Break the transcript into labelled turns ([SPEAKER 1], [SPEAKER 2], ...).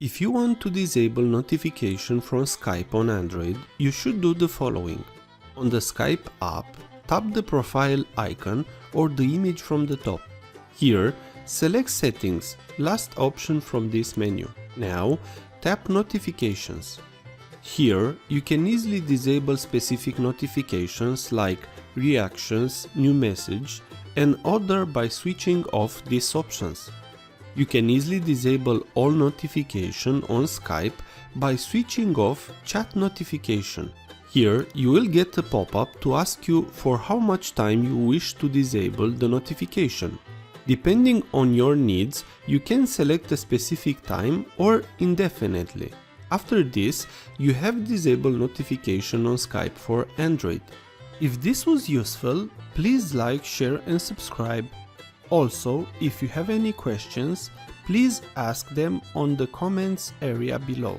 [SPEAKER 1] If you want to disable notification from Skype on Android, you should do the following. On the Skype app, tap the profile icon or the image from the top. Here, select Settings, last option from this menu. Now, tap Notifications. Here, you can easily disable specific notifications like reactions, new message, and other by switching off these options. You can easily disable all notification on Skype by switching off chat notification. Here you will get a pop-up to ask you for how much time you wish to disable the notification. Depending on your needs, you can select a specific time or indefinitely. After this, you have disabled notification on Skype for Android. If this was useful, please like, share and subscribe. Also, if you have any questions, please ask them on the comments area below.